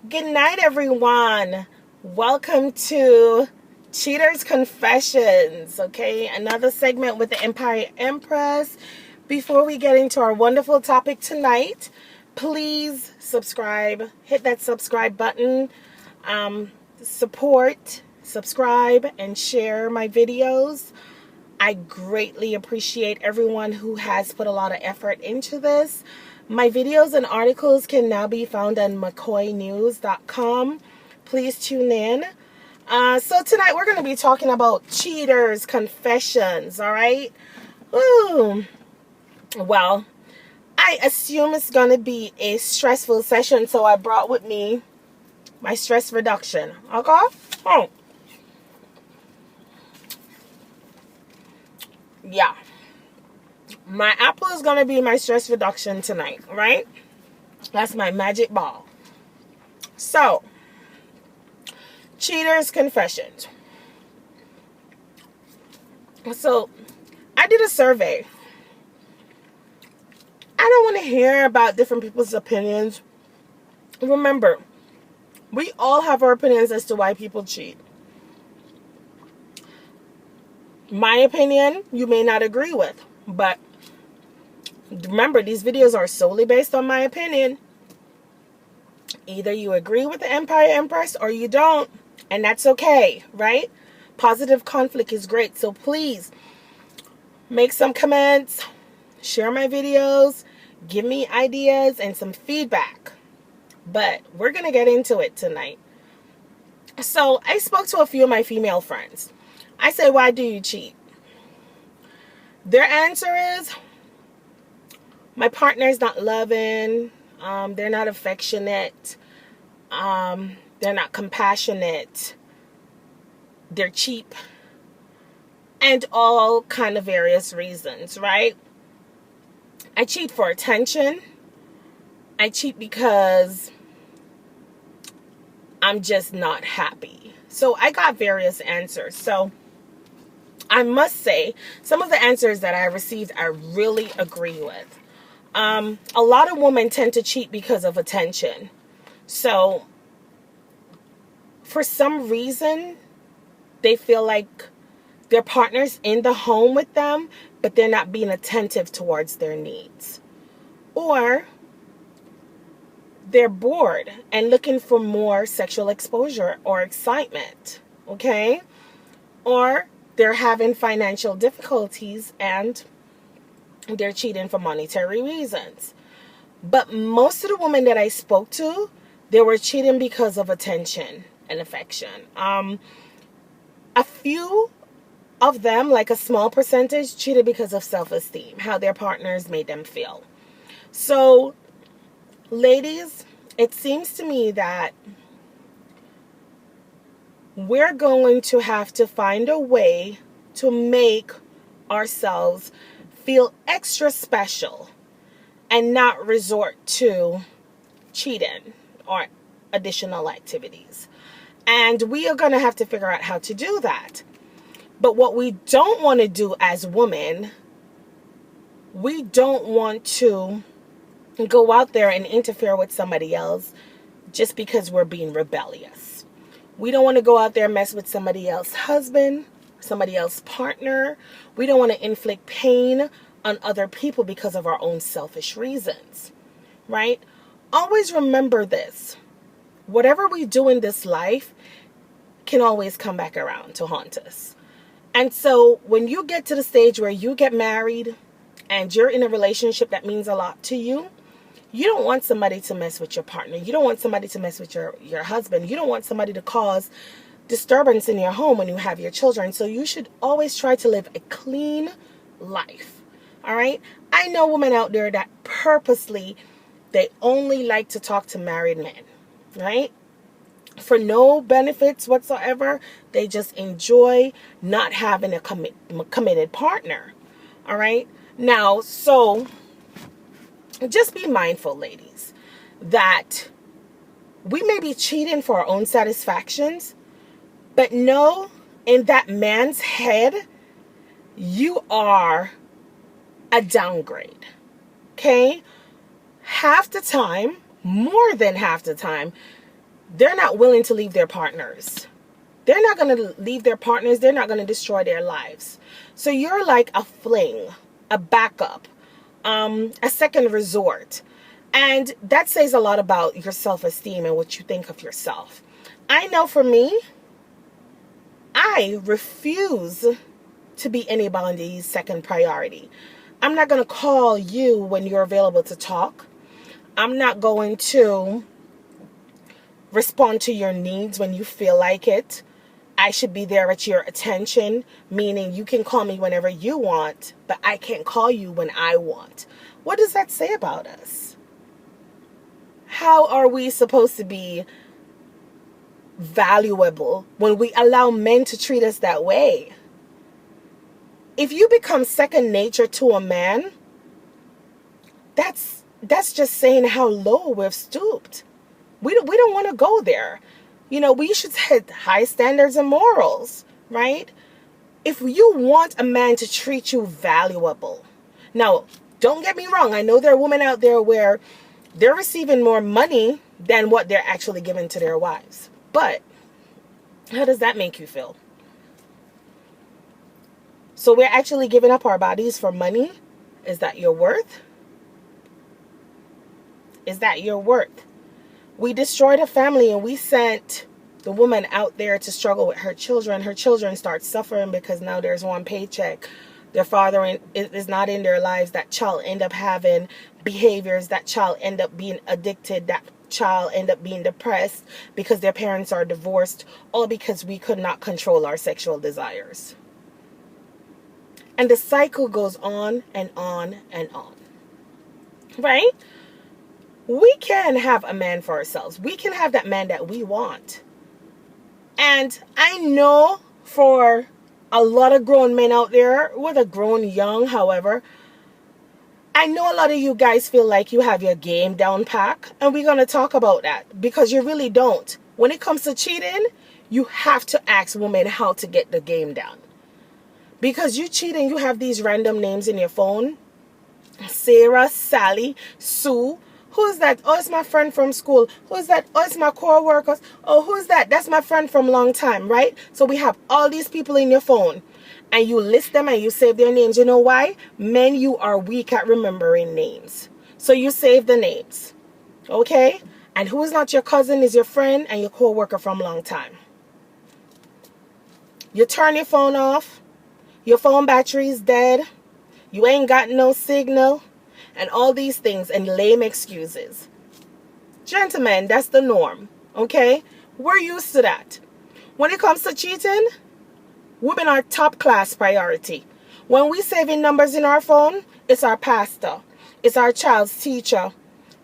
Good night, everyone. Welcome to Cheaters Confessions. Okay, another segment with the Empire Empress. Before we get into our wonderful topic tonight, please subscribe. Hit that subscribe button. Support, subscribe, and share my videos. I greatly appreciate everyone who has put a lot of effort into this. My videos and articles can now be found on mccoynews.com. Please tune in. So tonight we're going to be talking about cheaters' confessions, all right? Ooh. Well, I assume it's going to be a stressful session, so I brought with me my stress reduction. Okay? Oh. Yeah. My apple is going to be my stress reduction tonight, right? That's my magic ball. So, cheaters' confessions. So, I did a survey. I don't want to hear about different people's opinions. Remember, we all have our opinions as to why people cheat. My opinion, you may not agree with, but remember, these videos are solely based on my opinion. Either you agree with the Empire Empress or you don't, and that's okay, right? Positive conflict is great, so please make some comments, share my videos, give me ideas and some feedback. But we're going to get into it tonight. So I spoke to a few of my female friends. I said, why do you cheat? Their answer is, my partner is not loving, they're not affectionate, they're not compassionate, they're cheap, and all kind of various reasons, right? I cheat for attention. I cheat because I'm just not happy. So I got various answers. So I must say, some of the answers that I received, I really agree with. A lot of women tend to cheat because of attention. So for some reason, they feel like their partner's in the home with them, but they're not being attentive towards their needs. Or they're bored and looking for more sexual exposure or excitement, okay? Or they're having financial difficulties and they're cheating for monetary reasons. But most of the women that I spoke to, they were cheating because of attention and affection. A few of them, like a small percentage, cheated because of self-esteem, how their partners made them feel. So, ladies, it seems to me that we're going to have to find a way to make ourselves feel extra special and not resort to cheating or additional activities. And we are going to have to figure out how to do that. But what we don't want to do as women, we don't want to go out there and interfere with somebody else just because we're being rebellious. We don't want to go out there and mess with somebody else's husband, somebody else's partner. We don't want to inflict pain on other people because of our own selfish reasons, right? Always remember this. Whatever we do in this life can always come back around to haunt us. And so when you get to the stage where you get married and you're in a relationship that means a lot to you, you don't want somebody to mess with your partner. You don't want somebody to mess with your husband. You don't want somebody to cause disturbance in your home when you have your children. So you should always try to live a clean life. All right? I know women out there that purposely, they only like to talk to married men, right? For no benefits whatsoever. They just enjoy not having a committed partner. All right? Now, so just be mindful, ladies, that we may be cheating for our own satisfactions, but know in that man's head, you are a downgrade. Okay? Half the time, more than half the time, they're not willing to leave their partners. They're not going to leave their partners. They're not going to destroy their lives. So you're like a fling, a backup, a second resort. And that says a lot about your self-esteem and what you think of yourself. I know for me, I refuse to be anybody's second priority. I'm not going to call you when you're available to talk. I'm not going to respond to your needs when you feel like it. I should be there at your attention, meaning you can call me whenever you want, but I can't call you when I want. What does that say about us? How are we supposed to be valuable when we allow men to treat us that way? If you become second nature to a man, that's just saying how low we've stooped. We don't want to go there. We should set high standards and morals, right? If you want a man to treat you valuable. Now, don't get me wrong. I know there are women out there where they're receiving more money than what they're actually giving to their wives. But how does that make you feel? So we're actually giving up our bodies for money? Is that your worth? Is that your worth? We destroyed a family and we sent the woman out there to struggle with her children. Her children start suffering because now there's one paycheck. Their father is not in their lives. That child end up having behaviors. That child end up being addicted. That child end up being depressed because their parents are divorced. All because we could not control our sexual desires. And the cycle goes on and on and on. Right? We can have a man for ourselves. We can have that man that we want. And I know for a lot of grown men out there, whether grown young, however, I know a lot of you guys feel like you have your game down pat. And we're going to talk about that because you really don't. When it comes to cheating, you have to ask women how to get the game down. Because you cheat and you have these random names in your phone. Sarah, Sally, Sue. Who's that? Oh, it's my friend from school. Who's that? Oh, it's my co-workers. Oh, who's that? That's my friend from long time, right? So we have all these people in your phone. And you list them and you save their names. You know why? Men, you are weak at remembering names. So you save the names. Okay? And who is not your cousin is your friend and your co-worker from long time. You turn your phone off. Your phone battery is dead. You ain't got no signal. And all these things and lame excuses. Gentlemen, that's the norm. Okay? We're used to that. When it comes to cheating, women are top class priority. When we saving numbers in our phone, it's our pastor. It's our child's teacher.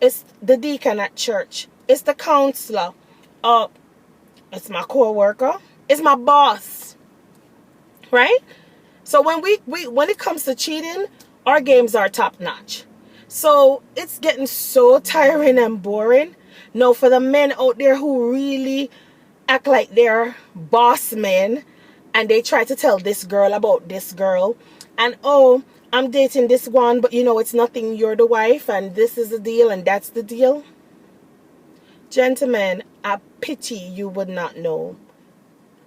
It's the deacon at church. It's the counselor. It's my co-worker. It's my boss. Right? So when when it comes to cheating, our games are top notch. So it's getting so tiring and boring. No, for the men out there who really act like they're boss men and they try to tell this girl about this girl and oh, I'm dating this one, but it's nothing, you're the wife and this is the deal and that's the deal. Gentlemen, I pity you would not know.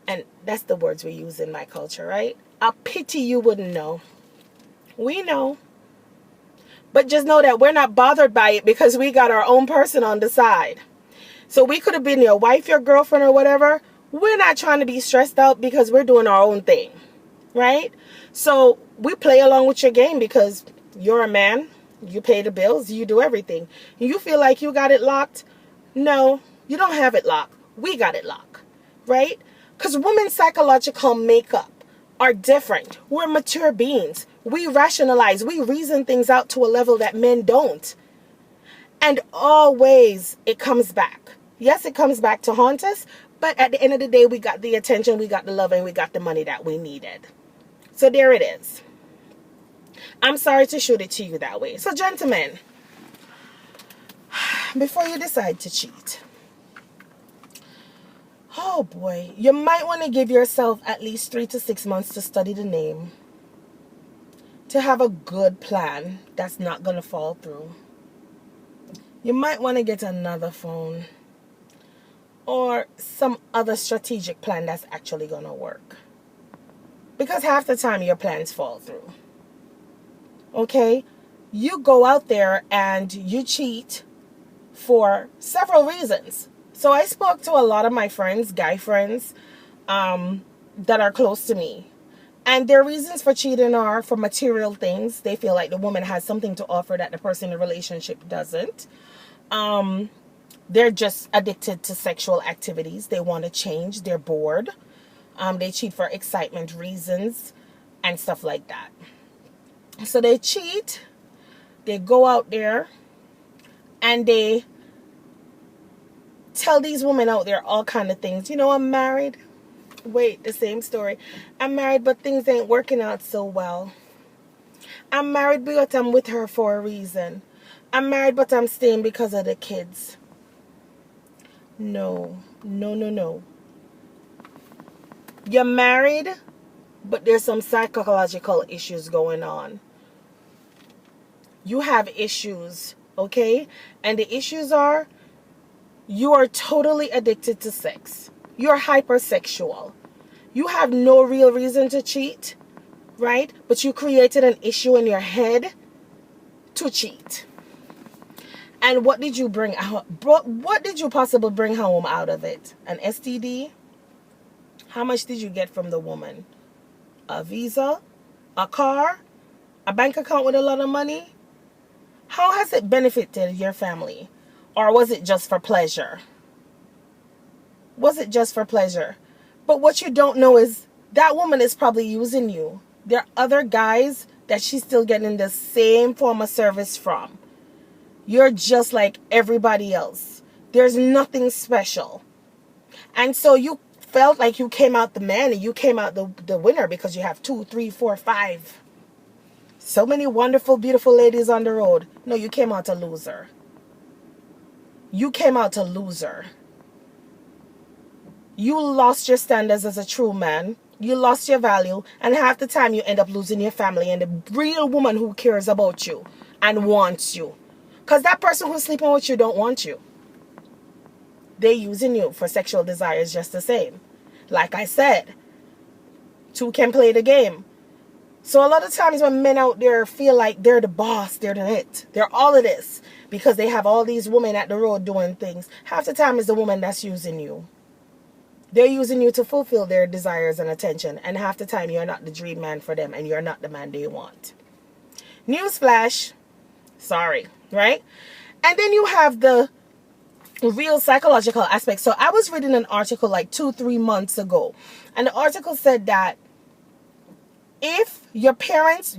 And that's the words we use in my culture, right? I pity you wouldn't know. We know. But just know that we're not bothered by it because we got our own person on the side. So we could have been your wife, your girlfriend, or whatever. We're not trying to be stressed out because we're doing our own thing. Right? So we play along with your game because you're a man. You pay the bills. You do everything. You feel like you got it locked? No, you don't have it locked. We got it locked. Right? Because women's psychological makeup are different. We're mature beings. We rationalize. We reason things out to a level that men don't. And always it comes back. Yes, it comes back to haunt us. But at the end of the day, we got the attention, we got the love, and we got the money that we needed. So there it is. I'm sorry to shoot it to you that way. So gentlemen, before you decide to cheat, oh boy, you might want to give yourself at least 3 to 6 months to study the name. To have a good plan that's not going to fall through. You might want to get another phone. or some other strategic plan that's actually going to work. Because half the time your plans fall through. Okay? You go out there and you cheat for several reasons. So I spoke to a lot of my friends, guy friends, that are close to me. And their reasons for cheating are for material things. They feel like the woman has something to offer that the person in the relationship doesn't. They're just addicted to sexual activities. They want to change. They're bored. They cheat for excitement reasons and stuff like that. So they cheat. They go out there and they tell these women out there all kind of things. You know, I'm married. Wait, the same story. I'm married, but things ain't working out so well. I'm married, but I'm with her for a reason. I'm married, but I'm staying because of the kids. No. You're married, but there's some psychological issues going on. You have issues, okay? And the issues are, you are totally addicted to sex. You're hypersexual. You have no real reason to cheat, right? But you created an issue in your head to cheat. And what did you bring out? What did you possibly bring home out of it? An STD? How much did you get from the woman? A visa? A car? A bank account with a lot of money? How has it benefited your family? Or was it just for pleasure? Was it just for pleasure? But what you don't know is that woman is probably using you. There are other guys that she's still getting the same form of service from. You're just like everybody else. There's nothing special. And so you felt like you came out the man and you came out the winner because you have 2, 3, 4, 5. So many wonderful, beautiful ladies on the road. No, you came out a loser. You came out a loser. You lost your standards as a true man. You lost your value. And half the time you end up losing your family and the real woman who cares about you and wants you. Because that person who's sleeping with you don't want you. They're using you for sexual desires just the same. Like I said, two can play the game. So a lot of times when men out there feel like they're the boss, they're the it, they're all of this because they have all these women at the road doing things, half the time it's the woman that's using you. They're using you to fulfill their desires and attention, and half the time you're not the dream man for them and you're not the man they want. Newsflash. Sorry, right? And then you have the real psychological aspect. So I was reading an article like 2-3 months ago, and the article said that if your parents